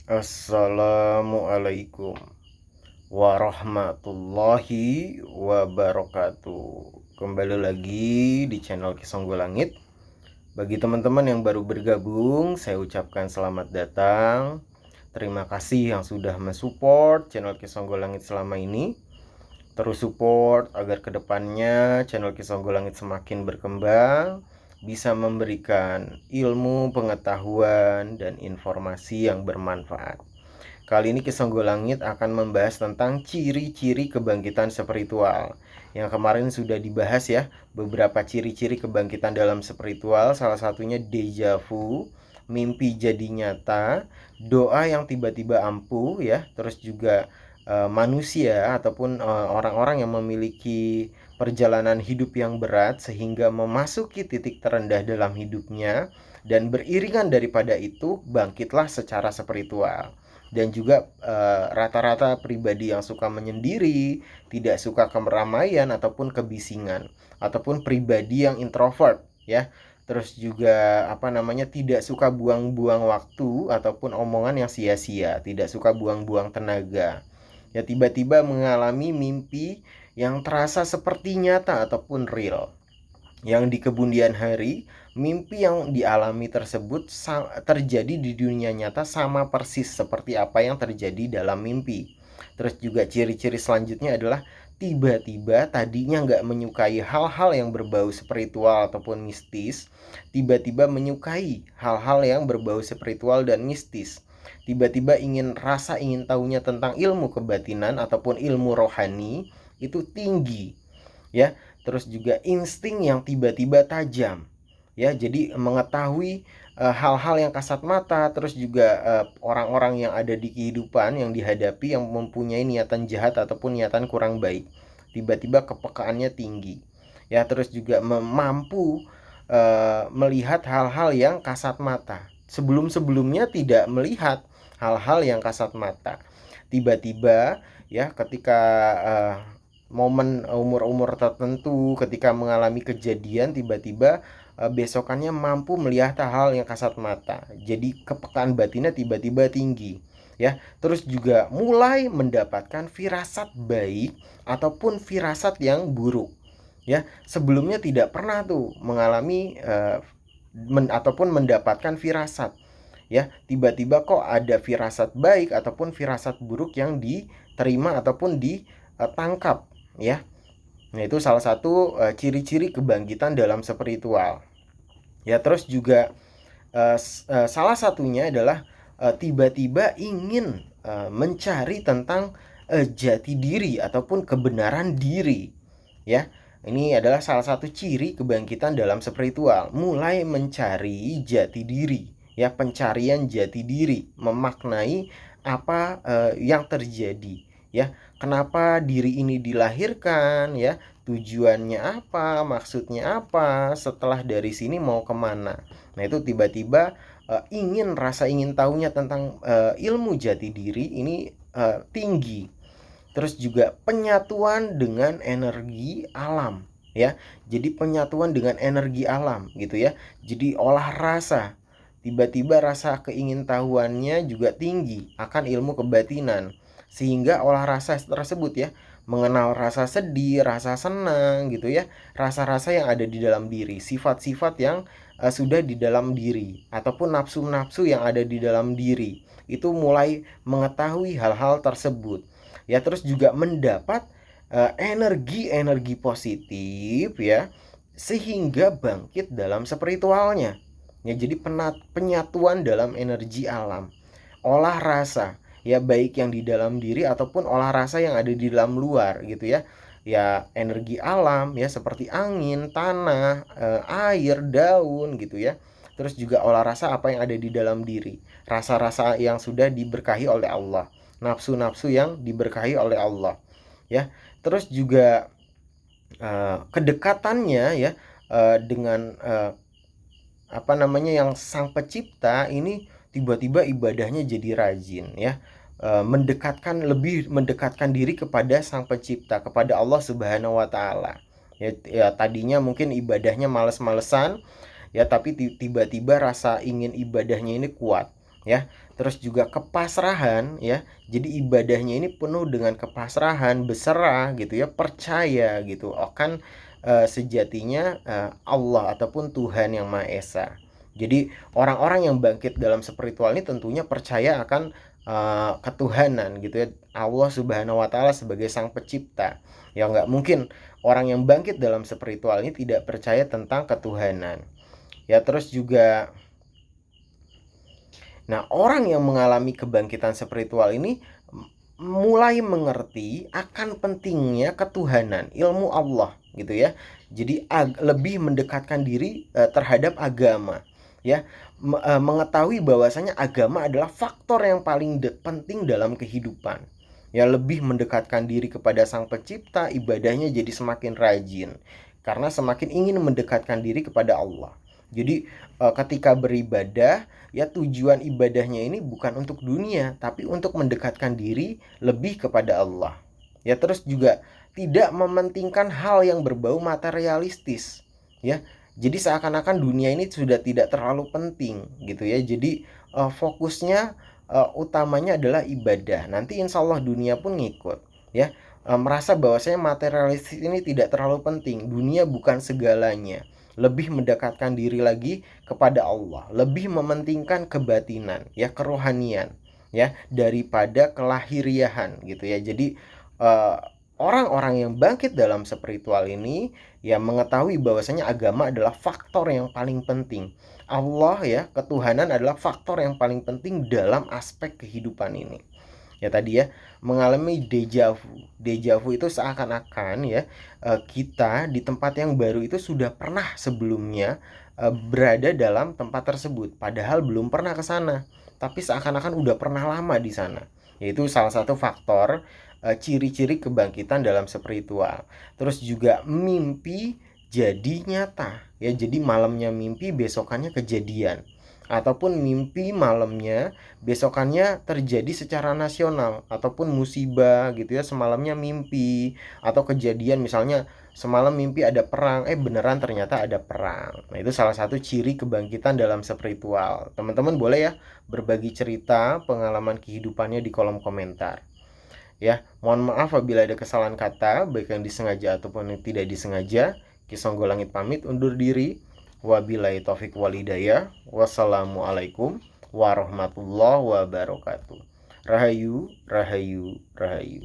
Assalamualaikum warahmatullahi wabarakatuh. Kembali lagi di channel Kisonggo Langit. Bagi teman-teman yang baru bergabung, saya ucapkan selamat datang. Terima kasih yang sudah mensupport channel Kisonggo Langit selama ini. Terus support agar kedepannya channel Kisonggo Langit semakin berkembang, bisa memberikan ilmu, pengetahuan, dan informasi yang bermanfaat. Kali ini Kisonggo Langit akan membahas tentang ciri-ciri kebangkitan spiritual. Yang kemarin sudah dibahas ya, beberapa ciri-ciri kebangkitan dalam spiritual, salah satunya deja vu, mimpi jadi nyata, doa yang tiba-tiba ampuh ya, terus juga manusia ataupun orang-orang yang memiliki perjalanan hidup yang berat sehingga memasuki titik terendah dalam hidupnya, dan beriringan daripada itu bangkitlah secara spiritual. Dan juga rata-rata pribadi yang suka menyendiri, tidak suka keramaian ataupun kebisingan, ataupun pribadi yang introvert ya. Terus juga tidak suka buang-buang waktu ataupun omongan yang sia-sia, tidak suka buang-buang tenaga. Ya, tiba-tiba mengalami mimpi yang terasa seperti nyata ataupun real. Yang di kemudian hari, mimpi yang dialami tersebut terjadi di dunia nyata sama persis seperti apa yang terjadi dalam mimpi. Terus juga ciri-ciri selanjutnya adalah tiba-tiba tadinya nggak menyukai hal-hal yang berbau spiritual ataupun mistis, tiba-tiba menyukai hal-hal yang berbau spiritual dan mistis. Tiba-tiba ingin tahunya tentang ilmu kebatinan ataupun ilmu rohani itu tinggi ya. Terus juga insting yang tiba-tiba tajam ya, jadi mengetahui hal-hal yang kasat mata. Terus juga orang-orang yang ada di kehidupan yang dihadapi yang mempunyai niatan jahat ataupun niatan kurang baik, tiba-tiba kepekaannya tinggi ya. Terus juga mampu melihat hal-hal yang kasat mata, sebelum-sebelumnya tidak melihat hal-hal yang kasat mata. Tiba-tiba ya, ketika momen umur-umur tertentu, ketika mengalami kejadian, tiba-tiba besokannya mampu melihat hal yang kasat mata. Jadi kepekaan batinnya tiba-tiba tinggi ya. Terus juga mulai mendapatkan firasat baik ataupun firasat yang buruk ya. Sebelumnya tidak pernah tuh mengalami ataupun mendapatkan firasat ya. Tiba-tiba kok ada firasat baik ataupun firasat buruk yang diterima ataupun ditangkap ya. Nah, itu salah satu ciri-ciri kebangkitan dalam spiritual. Ya, terus juga salah satunya adalah tiba-tiba ingin mencari tentang jati diri ataupun kebenaran diri ya. Ini adalah salah satu ciri kebangkitan dalam spiritual, mulai mencari jati diri ya, pencarian jati diri, memaknai apa yang terjadi ya. Kenapa diri ini dilahirkan ya, tujuannya apa, maksudnya apa, setelah dari sini mau kemana. Nah, itu tiba-tiba rasa ingin tahunya tentang ilmu jati diri ini tinggi. Terus juga penyatuan dengan energi alam ya. Jadi penyatuan dengan energi alam gitu ya. Jadi olah rasa, tiba-tiba rasa keingintahuannya juga tinggi akan ilmu kebatinan, sehingga olah rasa tersebut ya, mengenal rasa sedih, rasa senang gitu ya, rasa-rasa yang ada di dalam diri, sifat-sifat yang sudah di dalam diri, ataupun nafsu-nafsu yang ada di dalam diri, itu mulai mengetahui hal-hal tersebut ya. Terus juga mendapat energi-energi positif ya, sehingga bangkit dalam spiritualnya ya. Jadi penyatuan dalam energi alam, olah rasa ya, baik yang di dalam diri ataupun olah rasa yang ada di dalam luar gitu ya. Ya, energi alam ya, seperti angin, tanah, air, daun gitu ya. Terus juga olah rasa apa yang ada di dalam diri, rasa-rasa yang sudah diberkahi oleh Allah, nafsu-nafsu yang diberkahi oleh Allah ya. Terus juga kedekatannya ya dengan yang sang pencipta ini, tiba-tiba ibadahnya jadi rajin ya. Lebih mendekatkan diri kepada sang pencipta, kepada Allah Subhanahu wa taala. Ya, tadinya mungkin ibadahnya males-malesan ya, tapi tiba-tiba rasa ingin ibadahnya ini kuat. ya. Terus juga kepasrahan, ya. Jadi ibadahnya ini penuh dengan kepasrahan, berserah gitu ya, percaya gitu akan sejatinya Allah ataupun Tuhan yang Maha Esa. Jadi orang-orang yang bangkit dalam spiritual ini tentunya percaya akan ketuhanan gitu ya, Allah Subhanahu wa taala sebagai sang pencipta. Ya nggak mungkin orang yang bangkit dalam spiritual ini tidak percaya tentang ketuhanan. Ya terus juga, nah, orang yang mengalami kebangkitan spiritual ini mulai mengerti akan pentingnya ketuhanan, ilmu Allah gitu ya. Jadi lebih mendekatkan diri terhadap agama, ya. Mengetahui bahwasanya agama adalah faktor yang paling penting dalam kehidupan. Ya, lebih mendekatkan diri kepada Sang Pencipta, ibadahnya jadi semakin rajin karena semakin ingin mendekatkan diri kepada Allah. Jadi ketika beribadah, ya tujuan ibadahnya ini bukan untuk dunia, tapi untuk mendekatkan diri lebih kepada Allah. Ya terus juga tidak mementingkan hal yang berbau materialistis, ya. Jadi seakan-akan dunia ini sudah tidak terlalu penting gitu ya. Jadi fokusnya utamanya adalah ibadah. Nanti insya Allah dunia pun ngikut, ya. Merasa bahwasanya materialistis ini tidak terlalu penting, dunia bukan segalanya, lebih mendekatkan diri lagi kepada Allah, lebih mementingkan kebatinan, ya, kerohanian, ya, daripada kelahiriahan gitu ya. Jadi eh, orang-orang yang bangkit dalam spiritual ini ya mengetahui bahwasanya agama adalah faktor yang paling penting. Allah, ya, ketuhanan adalah faktor yang paling penting dalam aspek kehidupan ini. Ya tadi ya, mengalami deja vu. Deja vu itu seakan-akan ya kita di tempat yang baru itu sudah pernah sebelumnya berada dalam tempat tersebut, padahal belum pernah ke sana, tapi seakan-akan udah pernah lama di sana. Yaitu salah satu faktor ciri-ciri kebangkitan dalam spiritual. Terus juga mimpi jadi nyata, ya. Jadi malamnya mimpi, besokannya kejadian, ataupun mimpi malamnya besokannya terjadi secara nasional, ataupun musibah gitu ya, semalamnya mimpi atau kejadian, misalnya semalam mimpi ada perang, beneran ternyata ada perang. Nah, itu salah satu ciri kebangkitan dalam spiritual. Teman-teman boleh ya berbagi cerita pengalaman kehidupannya di kolom komentar. Ya, mohon maaf apabila ada kesalahan kata, baik yang disengaja ataupun yang tidak disengaja. Kisonggo Langit pamit undur diri. Wabillahi taufik walhidayah. Wassalamualaikum warahmatullahi wabarakatuh. Rahayu, rahayu, rahayu.